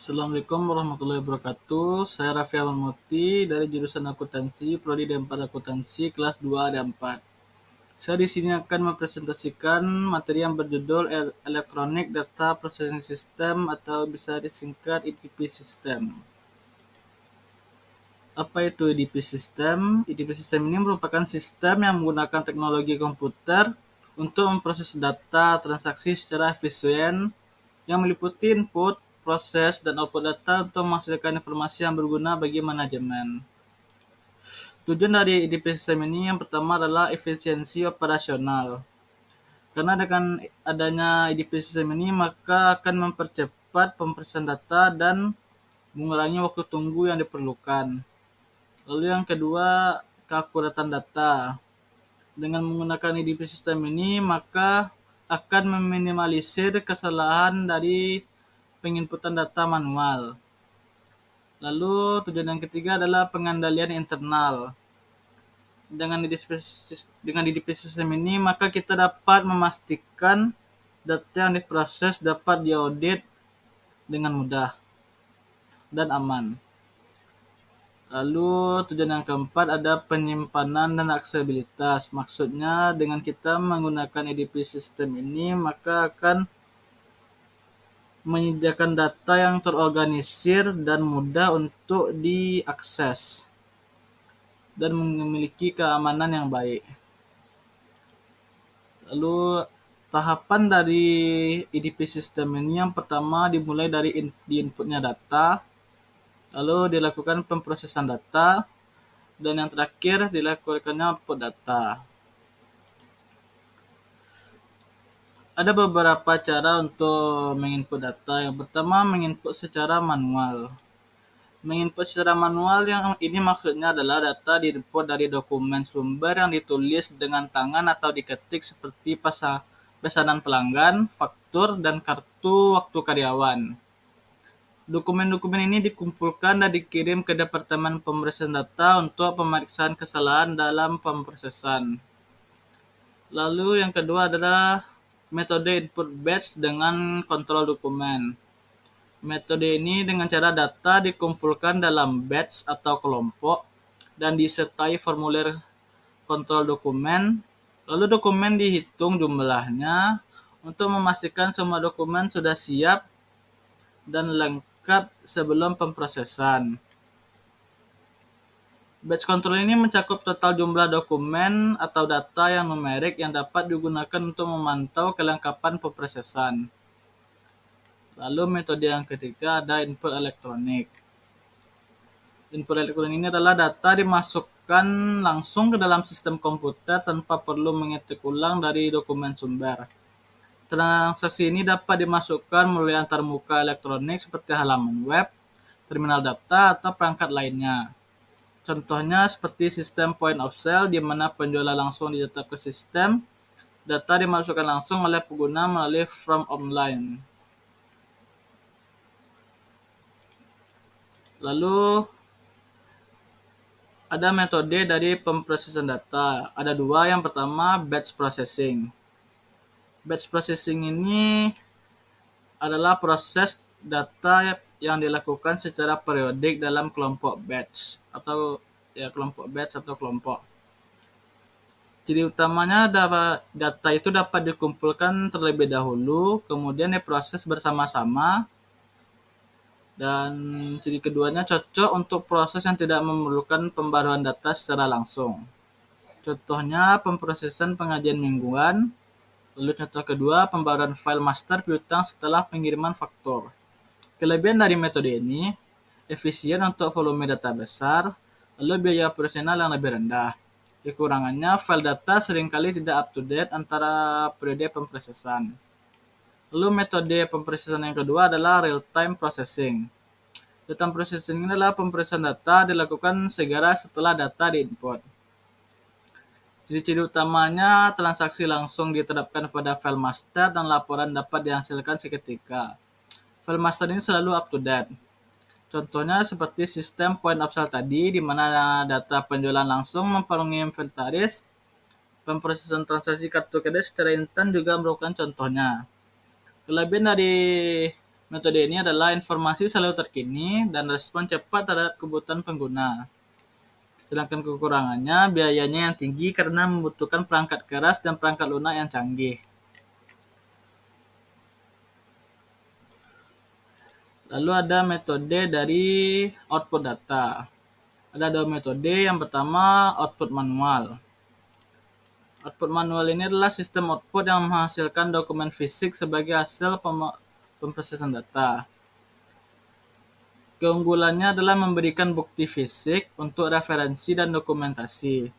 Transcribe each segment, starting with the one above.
Assalamualaikum warahmatullahi wabarakatuh. Saya Raffi Ahmad Mukti dari jurusan Akuntansi, Prodi D4 Akuntansi kelas 2 dan 4. Saya di sini akan mempresentasikan materi yang berjudul Electronic Data Processing System atau bisa disingkat EDP System. Apa itu EDP System? EDP System ini merupakan sistem yang menggunakan teknologi komputer untuk memproses data transaksi secara efisien yang meliputi input, proses, dan output data untuk menghasilkan informasi yang berguna bagi manajemen. Tujuan dari EDP System ini yang pertama adalah efisiensi operasional. Karena dengan adanya EDP System ini maka akan mempercepat pemrosesan data dan mengurangi waktu tunggu yang diperlukan. Lalu yang kedua, keakuratan data. Dengan menggunakan EDP System ini maka akan meminimalisir kesalahan dari penginputan data manual. Lalu tujuan yang ketiga adalah pengandalian internal. Dengan EDP System ini maka kita dapat memastikan data yang diproses dapat diaudit dengan mudah dan aman. Lalu tujuan yang keempat ada penyimpanan dan aksesibilitas. Maksudnya dengan kita menggunakan EDP System ini maka akan menyediakan data yang terorganisir dan mudah untuk diakses dan memiliki keamanan yang baik. Lalu tahapan dari EDP System ini yang pertama dimulai dari inputnya data, lalu dilakukan pemrosesan data, dan yang terakhir dilakukannya output data. Ada beberapa cara untuk menginput data. Yang pertama, menginput secara manual. Menginput secara manual yang ini maksudnya adalah data diinput dari dokumen sumber yang ditulis dengan tangan atau diketik seperti pesanan pelanggan, faktur, dan kartu waktu karyawan. Dokumen-dokumen ini dikumpulkan dan dikirim ke Departemen Pemrosesan Data untuk pemeriksaan kesalahan dalam pemrosesan. Lalu yang kedua adalah metode input batch dengan kontrol dokumen. Metode ini dengan cara data dikumpulkan dalam batch atau kelompok dan disertai formulir kontrol dokumen, lalu dokumen dihitung jumlahnya untuk memastikan semua dokumen sudah siap dan lengkap sebelum pemrosesan. Batch control ini mencakup total jumlah dokumen atau data yang numerik yang dapat digunakan untuk memantau kelengkapan pemrosesan. Lalu metode yang ketiga ada input elektronik. Input elektronik ini adalah data dimasukkan langsung ke dalam sistem komputer tanpa perlu mengetik ulang dari dokumen sumber. Transaksi ini dapat dimasukkan melalui antarmuka elektronik seperti halaman web, terminal data, atau perangkat lainnya. Contohnya seperti sistem point of sale di mana penjualan langsung dicetak ke sistem, data dimasukkan langsung oleh pengguna melalui form online. Lalu ada metode dari pemrosesan data. Ada dua. Yang pertama batch processing. Batch processing ini adalah proses data yang dilakukan secara periodik dalam kelompok batch atau kelompok. Ciri utamanya data itu dapat dikumpulkan terlebih dahulu, kemudian diproses bersama-sama, dan ciri keduanya cocok untuk proses yang tidak memerlukan pembaruan data secara langsung. Contohnya pemrosesan pengajian mingguan, lalu contoh kedua pembaruan file master piutang setelah pengiriman faktur. Kelebihan dari metode ini, efisien untuk volume data besar, lalu biaya operasional yang lebih rendah. Kekurangannya, file data seringkali tidak up-to-date antara periode pemrosesan. Lalu metode pemrosesan yang kedua adalah real-time processing. Real-time processing ini adalah pemrosesan data dilakukan segera setelah data diinput. Ciri-ciri utamanya, transaksi langsung diterapkan pada file master dan laporan dapat dihasilkan seketika. File master ini selalu up-to-date. Contohnya seperti sistem point of sale tadi, di mana data penjualan langsung mempengaruhi inventaris. Pemrosesan transaksi kartu kredit secara instan juga merupakan contohnya. Kelebihan dari Metode ini adalah informasi selalu terkini dan respon cepat terhadap kebutuhan pengguna. Sedangkan kekurangannya, biayanya yang tinggi karena membutuhkan perangkat keras dan perangkat lunak yang canggih. Lalu ada metode dari output data. Ada dua metode, yang pertama output manual. Output manual ini adalah sistem output yang menghasilkan dokumen fisik sebagai hasil pemrosesan data. Keunggulannya adalah memberikan bukti fisik untuk referensi dan dokumentasi.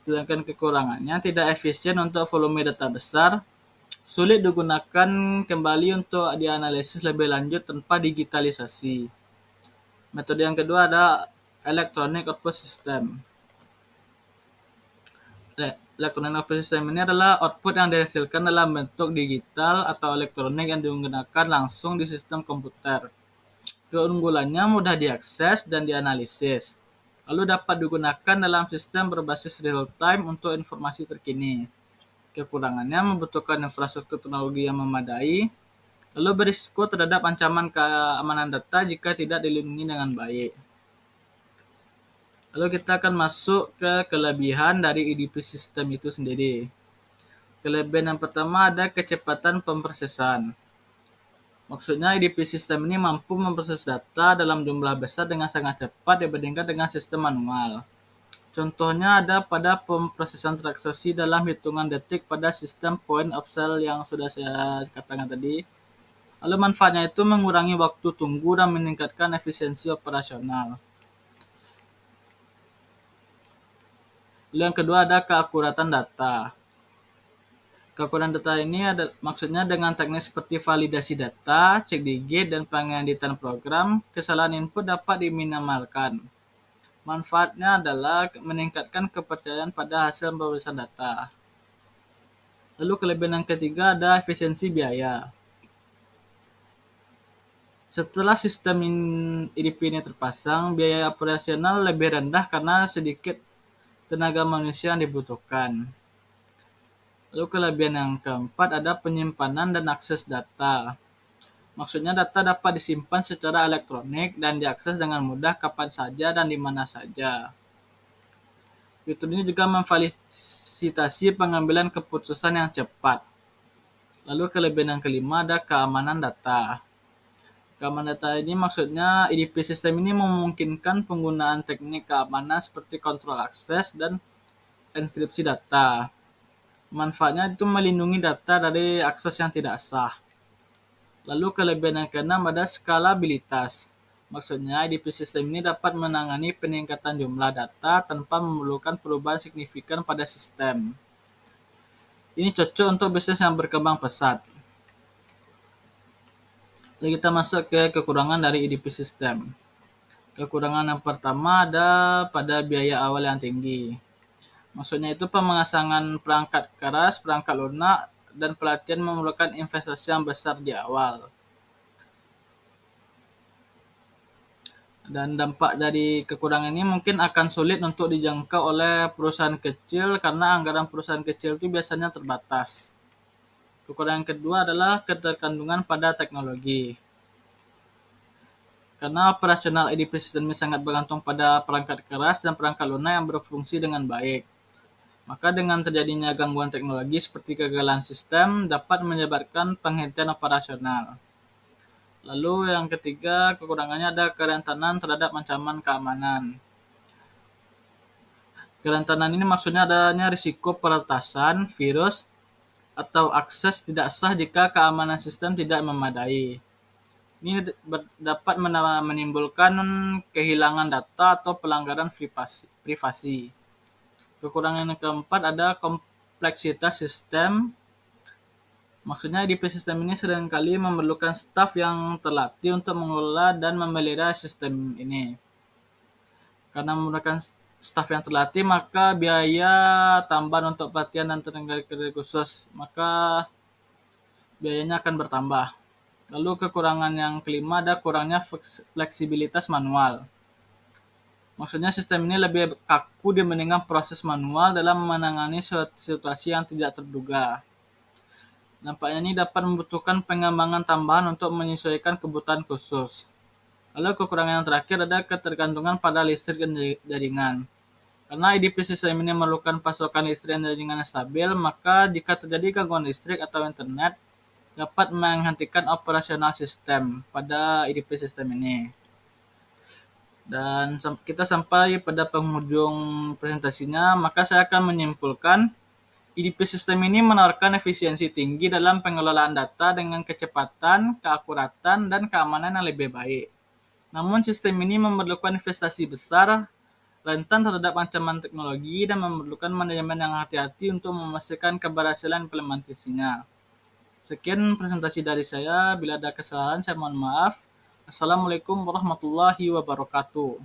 Sedangkan kekurangannya tidak efisien untuk volume data besar, sulit digunakan kembali untuk dianalisis lebih lanjut tanpa digitalisasi. Metode yang kedua ada Electronic Output System. Electronic Output System ini adalah output yang dihasilkan dalam bentuk digital atau elektronik yang digunakan langsung di sistem komputer. Keunggulannya mudah diakses dan dianalisis, lalu dapat digunakan dalam sistem berbasis real-time untuk informasi terkini. Kekurangannya membutuhkan infrastruktur teknologi yang memadai, lalu berisiko terhadap ancaman keamanan data jika tidak dilindungi dengan baik. Lalu kita akan masuk ke kelebihan dari EDP sistem itu sendiri. Kelebihan yang pertama ada kecepatan pemrosesan. Maksudnya EDP sistem ini mampu memproses data dalam jumlah besar dengan sangat cepat dibandingkan dengan sistem manual. Contohnya ada pada pemrosesan transaksi dalam hitungan detik pada sistem point of sale yang sudah saya katakan tadi. Lalu manfaatnya itu mengurangi waktu tunggu dan meningkatkan efisiensi operasional. Lalu yang kedua ada keakuratan data. Keakuratan data ini maksudnya dengan teknik seperti validasi data, cek digit, dan pengeditan program, kesalahan input dapat diminimalkan. Manfaatnya adalah meningkatkan kepercayaan pada hasil pemrosesan data. Lalu kelebihan yang ketiga ada efisiensi biaya. Setelah sistem EDP ini terpasang, biaya operasional lebih rendah karena sedikit tenaga manusia yang dibutuhkan. Lalu kelebihan yang keempat ada penyimpanan dan akses data. Maksudnya data dapat disimpan secara elektronik dan diakses dengan mudah kapan saja dan di mana saja. Fitur ini juga memfasilitasi pengambilan keputusan yang cepat. Lalu kelebihan yang kelima ada keamanan data. Keamanan data ini maksudnya EDP sistem ini memungkinkan penggunaan teknik keamanan seperti kontrol akses dan enkripsi data. Manfaatnya itu melindungi data dari akses yang tidak sah. Lalu kelebihan yang keenam ada skalabilitas. Maksudnya EDP sistem ini dapat menangani peningkatan jumlah data tanpa memerlukan perubahan signifikan pada sistem. Ini cocok untuk bisnis yang berkembang pesat. Lalu kita masuk ke kekurangan dari EDP sistem. Kekurangan yang pertama ada pada biaya awal yang tinggi. Maksudnya itu pemasangan perangkat keras, perangkat lunak, dan pelatihan memerlukan investasi yang besar di awal. Dan dampak dari kekurangan ini mungkin akan sulit untuk dijangkau oleh perusahaan kecil karena anggaran perusahaan kecil itu biasanya terbatas. Kekurangan kedua adalah ketergantungan pada teknologi. Karena operasional EDP sistem ini sangat bergantung pada perangkat keras dan perangkat lunak yang berfungsi dengan baik. Maka dengan terjadinya gangguan teknologi seperti kegagalan sistem dapat menyebabkan penghentian operasional. Lalu yang ketiga, kekurangannya ada kerentanan terhadap ancaman keamanan. Kerentanan ini maksudnya adanya risiko peretasan, virus, atau akses tidak sah jika keamanan sistem tidak memadai. Ini dapat menimbulkan kehilangan data atau pelanggaran privasi. Kekurangan yang keempat ada kompleksitas sistem. Maksudnya EDP sistem ini seringkali memerlukan staf yang terlatih untuk mengelola dan memelihara sistem ini. Karena memerlukan staf yang terlatih, maka biaya tambahan untuk pelatihan dan tenaga kerja khusus, maka biayanya akan bertambah. Lalu kekurangan yang kelima ada kurangnya fleksibilitas manual. Maksudnya sistem ini lebih kaku dibandingkan proses manual dalam menangani situasi yang tidak terduga. Dampaknya ini dapat membutuhkan pengembangan tambahan untuk menyesuaikan kebutuhan khusus. Lalu kekurangan yang terakhir ada ketergantungan pada listrik dan jaringan. Karena IDP sistem ini memerlukan pasokan listrik dan jaringan yang stabil, maka jika terjadi gangguan listrik atau internet, dapat menghentikan operasional sistem pada IDP sistem ini. Dan kita sampai pada penghujung presentasinya, maka saya akan menyimpulkan IDP sistem ini menawarkan efisiensi tinggi dalam pengelolaan data dengan kecepatan, keakuratan, dan keamanan yang lebih baik. Namun sistem ini memerlukan investasi besar, rentan terhadap ancaman teknologi, dan memerlukan manajemen yang hati-hati untuk memastikan keberhasilan implementasinya. Sekian presentasi dari saya. Bila ada kesalahan, saya mohon maaf. Assalamualaikum warahmatullahi wabarakatuh.